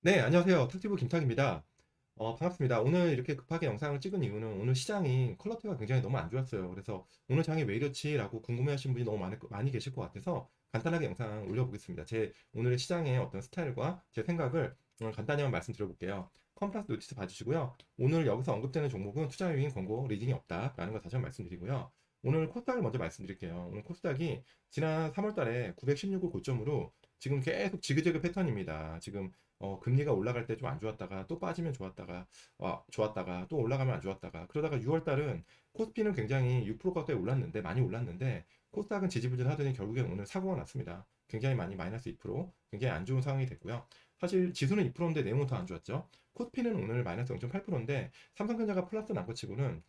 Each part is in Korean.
네, 안녕하세요. 탁티브 김탁입니다. 반갑습니다. 오늘 이렇게 급하게 영상을 찍은 이유는 오늘 시장이 퀄러티가 굉장히 너무 안 좋았어요. 그래서 오늘 장이 왜 이렇지라고 궁금해 하시는 분이 너무 많이 계실 것 같아서 간단하게 영상 올려보겠습니다. 제 오늘의 시장의 어떤 스타일과 제 생각을 오늘 간단히 한번 말씀드려볼게요. 컨퍼런스 노티스 봐주시고요. 오늘 여기서 언급되는 종목은 투자 유인 권고 리딩이 없다라는 거 다시 한번 말씀드리고요. 오늘 코스닥을 먼저 말씀드릴게요. 오늘 코스닥이 지난 3월 달에 916을 고점으로 지금 계속 지그재그 패턴입니다. 지금 금리가 올라갈 때 좀 안 좋았다가 또 빠지면 좋았다가 또 올라가면 안 좋았다가 그러다가 6월 달은 코스피는 굉장히 6% 가까이 올랐는데 많이 올랐는데 코스닥은 지지부진하더니 결국엔 오늘 사고가 났습니다. 굉장히 많이 마이너스 2% 굉장히 안 좋은 상황이 됐고요. 사실 지수는 2%인데 내용은 더 안 좋았죠. 코스피는 오늘 마이너스 0.8%인데 삼성전자가 플러스 난 것 치고는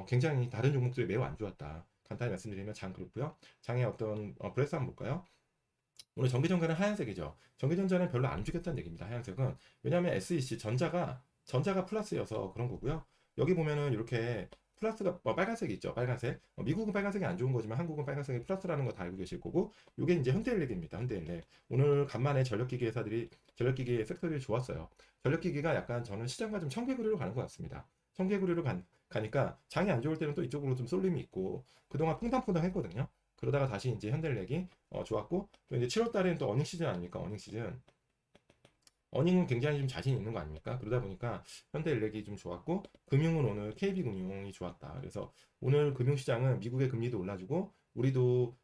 굉장히 다른 종목들이 매우 안 좋았다. 간단히 말씀드리면 장 그렇고요. 장의 어떤 브레스 한번 볼까요? 오늘 전기전자는 하얀색이죠. 전기전자는 별로 안 죽였다는 얘기입니다. 하얀색은. 왜냐하면 SEC 전자가 플러스여서 그런 거고요. 여기 보면은 이렇게 플러스가 빨간색이 있죠. 빨간색. 미국은 빨간색이 안 좋은 거지만 한국은 빨간색이 플러스라는 거 다 알고 계실 거고 이게 이제 현대일렉입니다. 현대일렉. 오늘 간만에 전력기기 회사들이 전력기기 섹터들이 좋았어요. 전력기기가 약간 저는 시장과 좀 청개구리로 가는 것 같습니다. 청개구리로 가니까 장이 안 좋을 때는 또 이쪽으로 좀 쏠림이 있고 그동안 퐁당퐁당 했거든요. 그러다가 다시 이제 현대일렉이 좋았고 또 이제 7월 달에는 또 어닝 시즌 아닙니까? 어닝 시즌. 어닝은 굉장히 좀 자신 있는 거 아닙니까? 그러다 보니까 현대일렉이 좀 좋았고 금융은 오늘 KB금융이 좋았다. 그래서 오늘 금융시장은 미국의 금리도 올라주고 우리도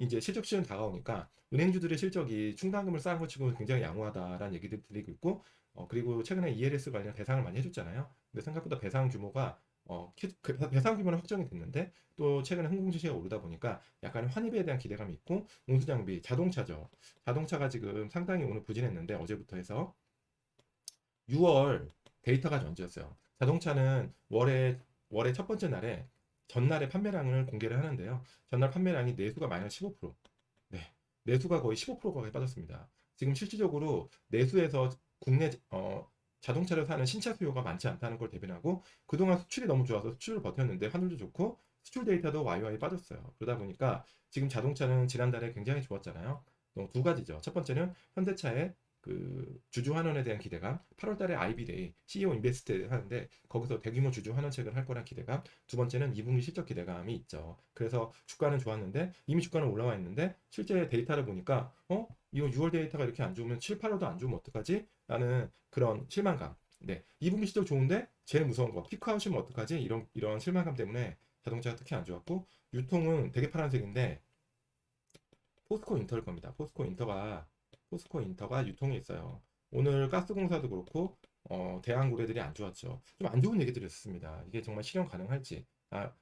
이제 실적 시즌 다가오니까 은행주들의 실적이 충당금을 쌓은 것 치고 굉장히 양호하다라는 얘기들 드리고 있고 그리고 최근에 ELS 관련 배상을 많이 해줬잖아요. 근데 생각보다 배상 규모가 배상 규모는 확정이 됐는데 또 최근에 항공주시가 오르다 보니까 약간 환입에 대한 기대감이 있고 운수장비 자동차죠. 자동차가 지금 상당히 오늘 부진했는데 어제부터 해서 6월 데이터가 전지였어요. 자동차는 월의 첫 번째 날에 전날의 판매량을 공개를 하는데요. 전날 판매량이 내수가 마이너스 15%. 네. 내수가 거의 15% 가까이 빠졌습니다. 지금 실질적으로 내수에서 국내 자동차를 사는 신차 수요가 많지 않다는 걸 대변하고 그동안 수출이 너무 좋아서 수출을 버텼는데 환율도 좋고 수출 데이터도 와이와이 빠졌어요. 그러다 보니까 지금 자동차는 지난달에 굉장히 좋았잖아요. 두 가지죠. 첫 번째는 현대차의 그 주주 환원에 대한 기대감, 8월 달에 IB데이 CEO 인베스트 하는데 거기서 대규모 주주 환원책을 할 거란 기대감, 두 번째는 2분기 실적 기대감이 있죠. 그래서 주가는 좋았는데 이미 주가는 올라와 있는데 실제 데이터를 보니까 이거 6월 데이터가 이렇게 안 좋으면 7, 8월도 안 좋으면 어떡하지? 라는 그런 실망감. 네, 2분기 실적 좋은데 제일 무서운 거 피크아웃이면 어떡하지? 이런 실망감 때문에 자동차가 특히 안 좋았고 유통은 되게 파란색인데 포스코 인터일 겁니다. 포스코 인터가 유통에 있어요. 오늘 가스공사도 그렇고 대한고래들이 안 좋았죠. 좀 안 좋은 얘기들을 했습니다. 이게 정말 실현 가능할지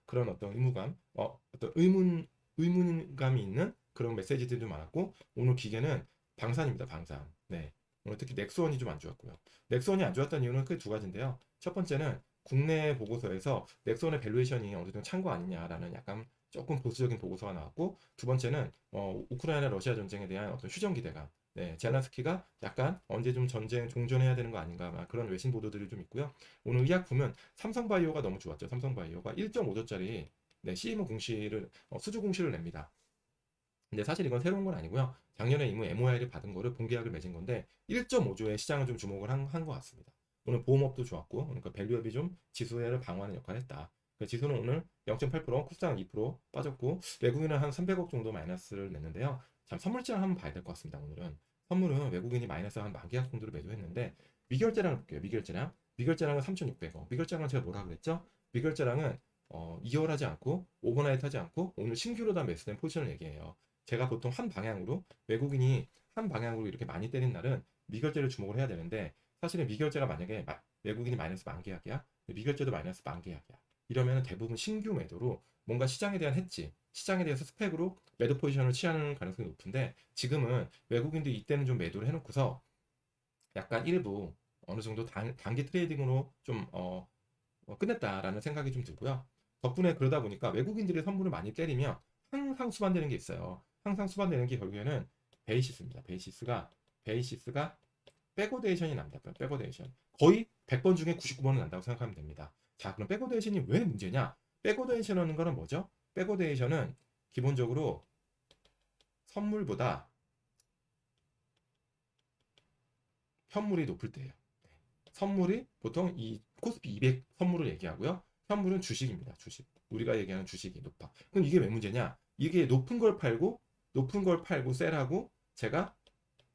그런 어떤 의무감, 어떤 의문감이 있는 그런 메시지들이 좀 많았고 오늘 기계는 방산입니다. 방산. 네. 오늘 특히 넥스원이 좀 안 좋았고요. 넥스원이 안 좋았던 이유는 크게 두 가지인데요. 첫 번째는 국내 보고서에서 넥스원의 밸류에이션이 어느 정도 찬 거 아니냐라는 약간 조금 보수적인 보고서가 나왔고 두 번째는 우크라이나 러시아 전쟁에 대한 어떤 휴전 기대감. 네, 제라스키가 약간 언제 좀 전쟁 종전해야 되는 거 아닌가 막 그런 외신 보도들이 좀 있고요. 오늘 의약품은 삼성바이오가 너무 좋았죠. 삼성바이오가 1.5조짜리 네, CMO 공시를 수주 공시를 냅니다. 근데 사실 이건 새로운 건 아니고요. 작년에 이미 MOI를 받은 거를 본계약을 맺은 건데 1.5조의 시장을 좀 주목을 한 것 같습니다. 오늘 보험업도 좋았고 그러니까 밸류업이 좀 지수를 방어하는 역할을 했다. 지수는 오늘 0.8%, 코스닥은 2% 빠졌고 외국인은 한 300억 정도 마이너스를 냈는데요. 참 선물장 한번 봐야 될 것 같습니다. 오늘은 선물은 외국인이 마이너스 한 만 계약 정도로 매도했는데 미결제량을 볼게요. 미결제량은 3,600억. 미결제량은 제가 뭐라 그랬죠? 미결제량은 이월하지 않고 오버나이트 하지 않고 오늘 신규로 다 매수된 포지션을 얘기해요. 제가 보통 한 방향으로 외국인이 한 방향으로 이렇게 많이 때린 날은 미결제를 주목을 해야 되는데 사실은 미결제가 만약에 외국인이 마이너스 만 계약이야 미결제도 마이너스 만 계약이야 이러면 대부분 신규 매도로 뭔가 시장에 대한 해지 시장에 대해서 스펙으로 매도 포지션을 취하는 가능성이 높은데 지금은 외국인들이 이때는 좀 매도를 해놓고서 약간 일부 어느 정도 단기 트레이딩으로 좀 끝냈다라는 생각이 좀 들고요. 덕분에 그러다 보니까 외국인들의 선물을 많이 때리면 항상 수반되는 게 있어요. 항상 수반되는 게 결국에는 베이시스입니다. 베이시스가 백오데이션이 납니다. 백오데이션. 거의 100번 중에 99번은 난다고 생각하면 됩니다. 자, 그럼 백오데이션이 왜 문제냐? 백오데이션이라는 거는 뭐죠? 백오데이션은 기본적으로 선물보다 현물이 높을 때예요. 선물이 보통 이 코스피 200 선물을 얘기하고요. 현물은 주식입니다. 주식. 우리가 얘기하는 주식이 높아. 그럼 이게 왜 문제냐? 이게 높은 걸 팔고 셀하고 제가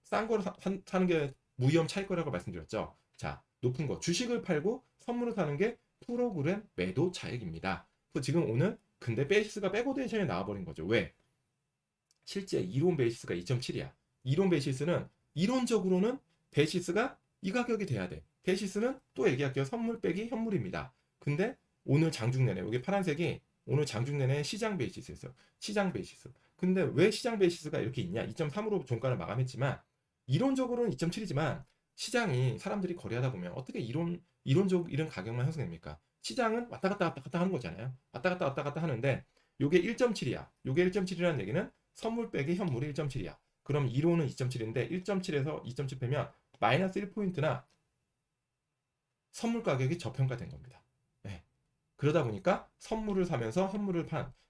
싼 거를 사는 게 무위험 차익 거라고 말씀드렸죠. 자, 높은 거 주식을 팔고 선물을 사는 게 프로그램 매도 차익입니다. 그래서 지금 오늘 근데 베이시스가 백오데이션에 나와버린 거죠. 왜? 실제 이론 베이시스가 2.7이야. 이론 베이시스는 이론적으로는 베이시스가 이 가격이 돼야 돼. 베이시스는 또 얘기할게요. 선물 빼기 현물입니다. 근데 오늘 장중 내내 여기 파란색이 오늘 장중 내내 시장 베이시스였어요. 시장 베이시스. 근데 왜 시장 베이시스가 이렇게 있냐? 2.3으로 종가를 마감했지만 이론적으로는 2.7이지만 시장이 사람들이 거래하다 보면 어떻게 이론적 이런 가격만 형성됩니까? 시장은 왔다 갔다 왔다 갔다 하는 거잖아요. 왔다 갔다 왔다 갔다 하는데 요게 1.7이야. 요게 1.7이라는 얘기는 선물 빼기 현물이 1.7이야. 그럼 이론은 2.7인데 1.7에서 2.7 빼면 마이너스 1포인트나 선물 가격이 저평가된 겁니다. 네. 그러다 보니까 선물을 사면서 현물을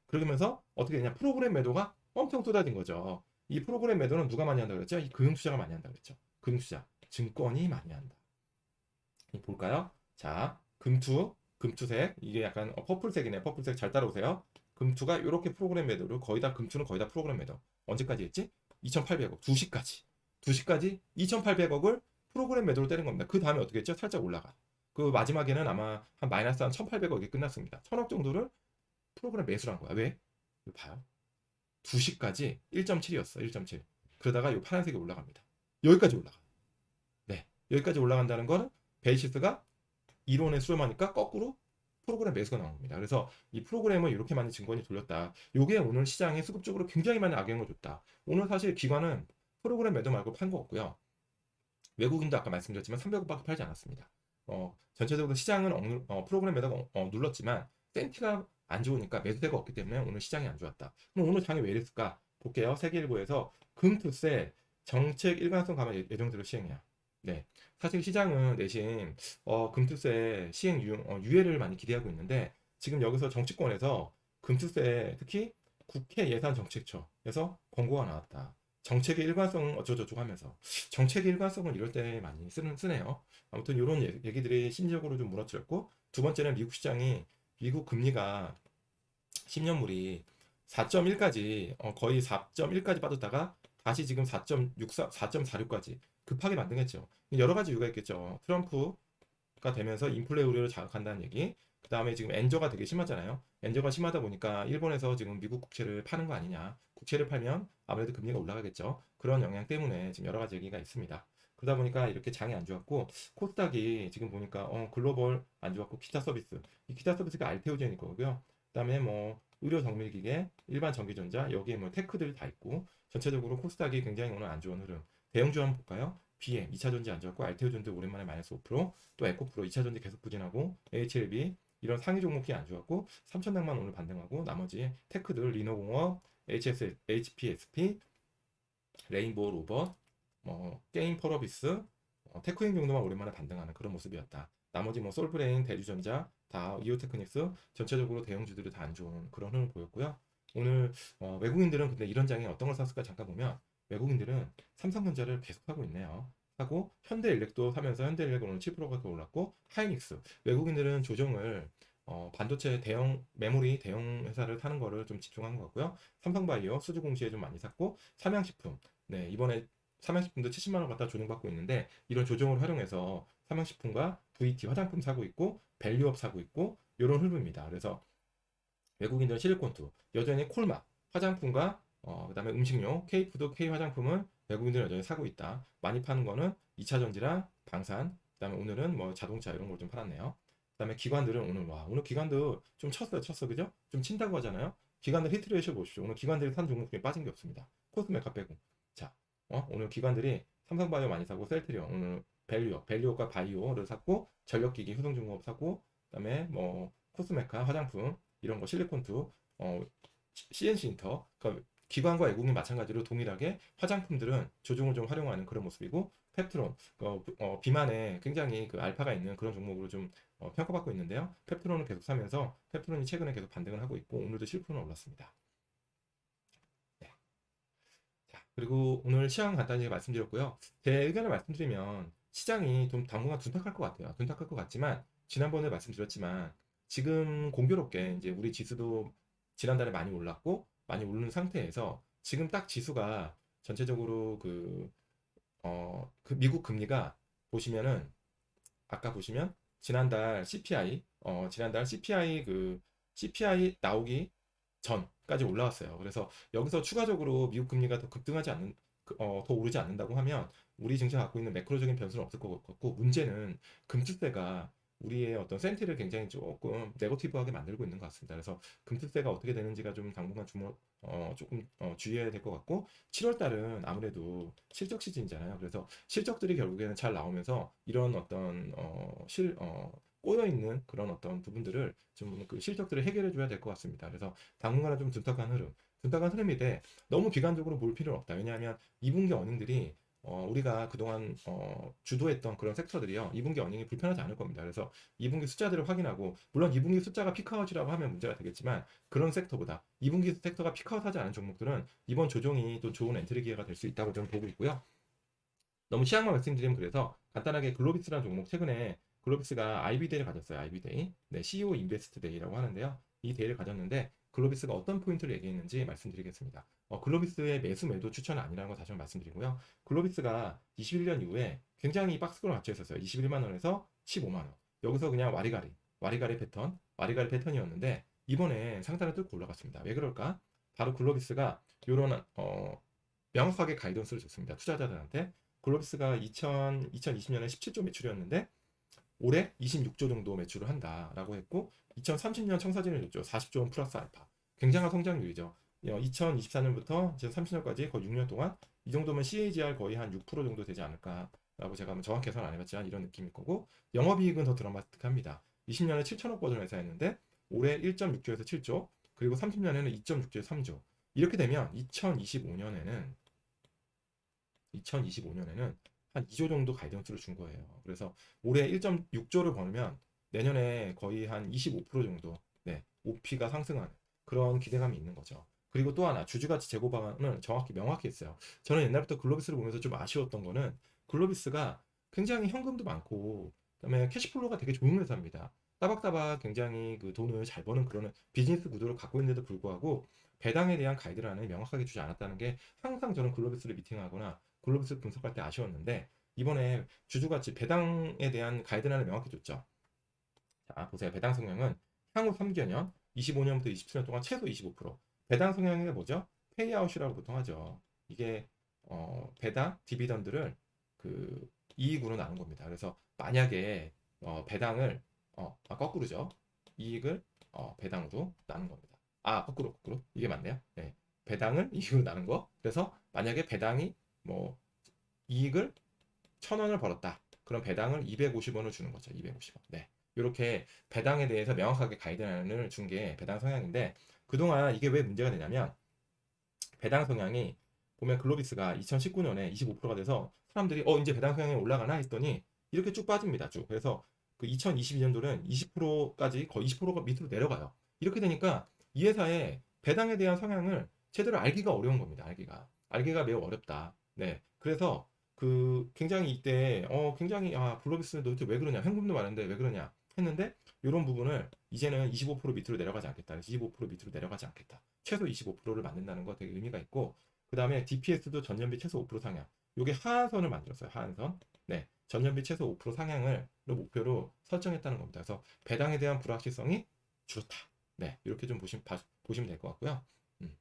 그러면서 어떻게 되냐? 프로그램 매도가 엄청 쏟아진 거죠. 이 프로그램 매도는 누가 많이 한다고 그랬죠? 이 금융투자가 많이 한다고 그랬죠. 금융투자, 증권이 많이 한다. 볼까요? 자, 금투색 이게 약간 퍼플색이네. 퍼플색 잘 따라오세요. 금투가 이렇게 프로그램 매도를 거의 다 금투는 거의 다 프로그램 매도. 언제까지 했지? 2,800억 2시까지 2시까지 2,800억을 프로그램 매도를 때린 겁니다. 그 다음에 어떻게 했죠? 살짝 올라가. 그 마지막에는 아마 한 마이너스 한 1,800억이 끝났습니다. 1,000억 정도를 프로그램 매수를 한 거야. 왜? 이거 봐요. 2시까지 1.7이었어. 1.7. 그러다가 이 파란색이 올라갑니다. 여기까지 올라가. 네. 여기까지 올라간다는 거는 베이시스가 이론에 수렴하니까 거꾸로 프로그램 매수가 나온 겁니다. 그래서 이 프로그램을 이렇게 많은 증권이 돌렸다. 이게 오늘 시장에 수급적으로 굉장히 많은 악영향을 줬다. 오늘 사실 기관은 프로그램 매도 말고 판 거 없고요. 외국인도 아까 말씀드렸지만 300억밖에 팔지 않았습니다. 전체적으로 시장은 프로그램 매도가 눌렀지만 센티가 안 좋으니까 매수세가 없기 때문에 오늘 시장이 안 좋았다. 그럼 오늘 장이 왜 이랬을까? 볼게요. 세계일보에서 금투세 정책 일관성 감안 예정대로 시행이야. 네. 사실 시장은 대신 금투세 시행 유예를 많이 기대하고 있는데 지금 여기서 정치권에서 금투세 특히 국회 예산정책처에서 권고가 나왔다. 정책의 일관성 어쩌고저쩌고 하면서 정책의 일관성을 이럴 때 많이 쓰네요. 아무튼 이런 얘기들이 심리적으로 좀 무너뜨렸고 두 번째는 미국 시장이 미국 금리가 10년물이 4.1까지 거의 4.1까지 빠졌다가 다시 지금 4.64, 4.46까지 급하게 반등했죠. 여러 가지 이유가 있겠죠. 트럼프가 되면서 인플레 우려를 자극한다는 얘기. 그 다음에 지금 엔저가 되게 심하잖아요. 엔저가 심하다 보니까 일본에서 지금 미국 국채를 파는 거 아니냐. 국채를 팔면 아무래도 금리가 올라가겠죠. 그런 영향 때문에 지금 여러 가지 얘기가 있습니다. 그러다 보니까 이렇게 장이 안 좋았고 코스닥이 지금 보니까 글로벌 안 좋았고 기타 서비스 이 기타 서비스가 알테오젠일 거고요. 그다음에 뭐 의료 정밀기계, 일반 전기전자 여기에 뭐 테크들이 다 있고 전체적으로 코스닥이 굉장히 오늘 안 좋은 흐름. 대형주 한번 볼까요? BM 2차전지 안 좋았고 알테오전지 오랜만에 마이너스 5%, 또 에코프로 2차전지 계속 부진하고 HLB 이런 상위 종목이 안 좋았고 삼천당만 오늘 반등하고 나머지 테크들 리노공업, HPSP, 레인보우 로봇, 게임 펄어비스, 테크인 정도만 오랜만에 반등하는 그런 모습이었다. 나머지 뭐 솔브레인, 대주전자, 다 이오테크닉스 전체적으로 대형주들이 다 안 좋은 그런 흐름을 보였고요. 오늘 외국인들은 근데 이런 장에 어떤 걸 샀을까 잠깐 보면 외국인들은 삼성전자를 계속 사고 있네요. 하고 현대일렉도 사면서 현대일렉은 오늘 7%가 올랐고 하이닉스 외국인들은 조정을 반도체 대형 메모리 대형 회사를 사는 거를 좀 집중한 것 같고요. 삼성바이오 수주공시에 좀 많이 샀고 삼양식품 네 이번에 삼양식품도 70만 원 갖다 조정받고 있는데 이런 조정을 활용해서 삼양식품과 VT 화장품 사고 있고 밸류업 사고 있고 이런 흐름입니다. 그래서 외국인들은 실리콘투 여전히 콜마 화장품과 그다음에 음식료 K푸드 K 화장품은 외국인들은 여전히 사고 있다. 많이 파는 거는 2차 전지랑 방산 그다음에 오늘은 뭐 자동차 이런 걸 좀 팔았네요. 그다음에 기관들은 오늘 기관들 좀 쳤어 그죠? 좀 친다고 하잖아요. 기관들 히트레이션 보십시오. 오늘 기관들이 산 종목 중에 빠진 게 없습니다. 코스메카 빼고 자 오늘 기관들이 삼성바이오 많이 사고 셀트리온 오늘 밸류업과 바이오를 샀고 전력기기 효성중공업 사고 그다음에 뭐 코스메카 화장품 이런 거 실리콘투 CNC 인터 그러니까 기관과 외국인 마찬가지로 동일하게 화장품들은 조종을 좀 활용하는 그런 모습이고 펩트론 비만에 굉장히 그 알파가 있는 그런 종목으로 좀 평가받고 있는데요. 펩트론을 계속 사면서 펩트론이 최근에 계속 반등을 하고 있고 오늘도 7% 올랐습니다. 자, 그리고 오늘 시황 간단히 말씀드렸고요. 제 의견을 말씀드리면 시장이 좀 당분간 둔탁할 것 같아요. 둔탁할 것 같지만 지난번에 말씀드렸지만 지금 공교롭게 이제 우리 지수도 지난달에 많이 올랐고 많이 오르는 상태에서 지금 딱 지수가 전체적으로 그 미국 금리가 보시면은 아까 보시면 지난달 CPI 지난달 CPI 나오기 전까지 올라왔어요. 그래서 여기서 추가적으로 미국 금리가 더 급등하지 않는 더 오르지 않는다고 하면 우리 증시가 갖고 있는 매크로적인 변수는 없을 것 같고 문제는 금투세가 우리의 어떤 센티를 굉장히 조금 네거티브하게 만들고 있는 것 같습니다. 그래서 금투세가 어떻게 되는지가 좀 당분간 조금 주의해야 될 것 같고 7월 달은 아무래도 실적 시즌이잖아요. 그래서 실적들이 결국에는 잘 나오면서 이런 어떤 꼬여 있는 그런 어떤 부분들을 좀 그 실적들을 해결해 줘야 될 것 같습니다. 그래서 당분간은 좀 둔탁한 흐름인데 너무 비관적으로 볼 필요는 없다. 왜냐하면 2분기 어닝들이 우리가 그동안 주도했던 그런 섹터들이요. 2분기 어닝이 불편하지 않을 겁니다. 그래서 2분기 숫자들을 확인하고 물론 2분기 숫자가 피크아웃이라고 하면 문제가 되겠지만 그런 섹터보다 2분기 섹터가 피크아웃하지 않은 종목들은 이번 조정이 또 좋은 엔트리 기회가 될 수 있다고 저는 보고 있고요. 너무 취향만 말씀드리면 그래서 간단하게 글로비스라는 종목 최근에 글로비스가 IB데이를 가졌어요. IB데이. 네, CEO 인베스트 데이라고 하는데요. 이 데이를 가졌는데 글로비스가 어떤 포인트를 얘기했는지 말씀드리겠습니다. 글로비스의 매수 매도 추천은 아니라는 거 다시 한번 말씀드리고요. 글로비스가 21년 이후에 굉장히 박스권을 맞춰 있었어요. 21만 원에서 15만 원. 여기서 그냥 와리가리 패턴이었는데 이번에 상단을 뚫고 올라갔습니다. 왜 그럴까? 바로 글로비스가 이런 명확하게 가이던스를 줬습니다. 투자자들한테. 글로비스가 2020년에 17조 매출이었는데 올해 26조 정도 매출을 한다라고 했고 2030년 청사진을 줬죠. 40조 원 플러스 알파. 굉장한 성장률이죠. 2024년부터 2030년까지 거의 6년 동안 이 정도면 CAGR 거의 한 6% 정도 되지 않을까라고 제가 정확히 계산 안 해봤지만 이런 느낌일 거고 영업이익은 더 드라마틱합니다. 20년에 7천억 버는 회사였는데 올해 1.6조에서 7조 그리고 30년에는 2.6조에서 3조 이렇게 되면 2025년에는 한 2조 정도 가이던스를 준 거예요. 그래서 올해 1.6조를 벌면 내년에 거의 한 25% 정도 네, OP가 상승하는 그런 기대감이 있는 거죠. 그리고 또 하나 주주가치 제고 방안을 정확히 명확히 했어요. 저는 옛날부터 글로비스를 보면서 좀 아쉬웠던 거는 글로비스가 굉장히 현금도 많고 그다음에 캐시플로우가 되게 좋은 회사입니다. 따박따박 굉장히 그 돈을 잘 버는 그런 비즈니스 구도를 갖고 있는데도 불구하고 배당에 대한 가이드라인을 명확하게 주지 않았다는 게 항상 저는 글로비스를 미팅하거나 글로비스 분석할 때 아쉬웠는데 이번에 주주가치 배당에 대한 가이드라인을 명확히 줬죠. 자, 보세요. 배당 성향은 향후 3개년, 25년부터 27년 동안 최소 25%. 배당 성향이 뭐죠? 페이아웃이라고 보통 하죠. 이게 배당, 디비던드를 그 이익으로 나눈 겁니다. 그래서 만약에 배당을 거꾸로죠. 이익을 배당으로 나눈 겁니다. 거꾸로 이게 맞네요. 네. 배당을 이익으로 나눈 거. 그래서 만약에 배당이 뭐 이익을 1,000원을 벌었다. 그럼 배당을 250원을 주는 거죠. 250원. 네. 이렇게 배당에 대해서 명확하게 가이드라인을 준 게 배당 성향인데 그동안 이게 왜 문제가 되냐면 배당 성향이 보면 글로비스가 2019년에 25%가 돼서 사람들이 이제 배당 성향이 올라가나 했더니 이렇게 쭉 빠집니다. 쭉. 그래서 그 2022년도는 20%까지 거의 20%가 밑으로 내려가요. 이렇게 되니까 이 회사의 배당에 대한 성향을 제대로 알기가 어려운 겁니다. 알기가 매우 어렵다. 네. 그래서 그 굉장히 이때 굉장히 글로비스 도대체 왜 그러냐 현금도 많은데 왜 그러냐 했는데 이런 부분을 이제는 25% 밑으로 내려가지 않겠다. 그래서 25% 밑으로 내려가지 않겠다. 최소 25%를 만든다는 거 되게 의미가 있고 그 다음에 DPS도 전년비 최소 5% 상향. 요게 하한선을 만들었어요. 하한선. 네, 전년비 최소 5% 상향을 목표로 설정했다는 겁니다. 그래서 배당에 대한 불확실성이 줄었다. 네, 이렇게 좀 보시면 될 것 같고요. 음.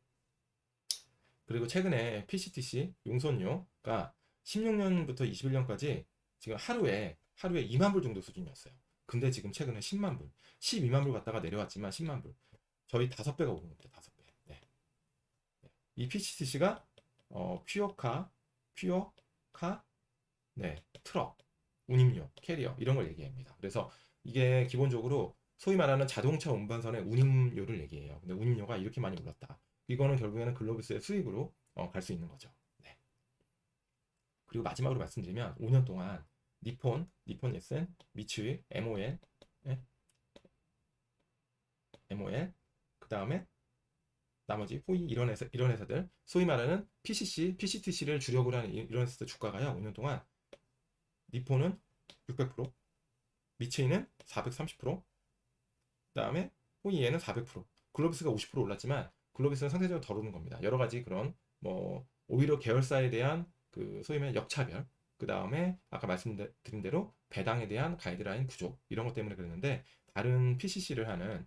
그리고 최근에 PCTC 용선료가 16년부터 21년까지 지금 하루에 2만 불 정도 수준이었어요. 근데 지금 최근에 10만 불, 12만 불 갔다가 내려왔지만 10만 불. 저희 5배가 오른 겁니다. 5배. 네. 이 PCTC가 퓨어카, 네, 트럭, 운임료, 캐리어 이런 걸 얘기합니다. 그래서 이게 기본적으로 소위 말하는 자동차 운반선의 운임료를 얘기해요. 근데 운임료가 이렇게 많이 올랐다. 이거는 결국에는 글로비스의 수익으로 갈 수 있는 거죠. 네. 그리고 마지막으로 말씀드리면 5년 동안 니폰 예센, 미츠이, 예? MOL, 그 다음에 나머지 후이 이런 회사들 소위 말하는 PCTC를 주력으로 하는 이런 회사들 주가가요 5년 동안 니폰은 600%, 미츠이는 430%, 그다음에 호이에는 400%, 글로비스가 50% 올랐지만 글로비스는 상대적으로 덜 오른 겁니다. 여러 가지 그런 뭐 오히려 계열사에 대한 그 소위 말해 역차별, 그 다음에 아까 말씀드린 대로 배당에 대한 가이드라인 구조 이런 것 때문에 그랬는데 다른 PCC를 하는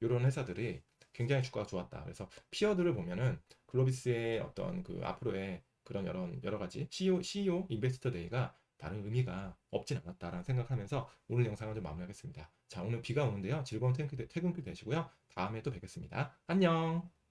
이런 회사들이 굉장히 주가가 좋았다. 그래서 피어들을 보면은 글로비스의 어떤 그 앞으로의 그런 여러 가지 CEO 인베스터 데이가 다른 의미가 없진 않았다라는 생각하면서 오늘 영상을 좀 마무리하겠습니다. 자, 오늘 비가 오는데요. 즐거운 퇴근길 되시고요. 다음에 또 뵙겠습니다. 안녕!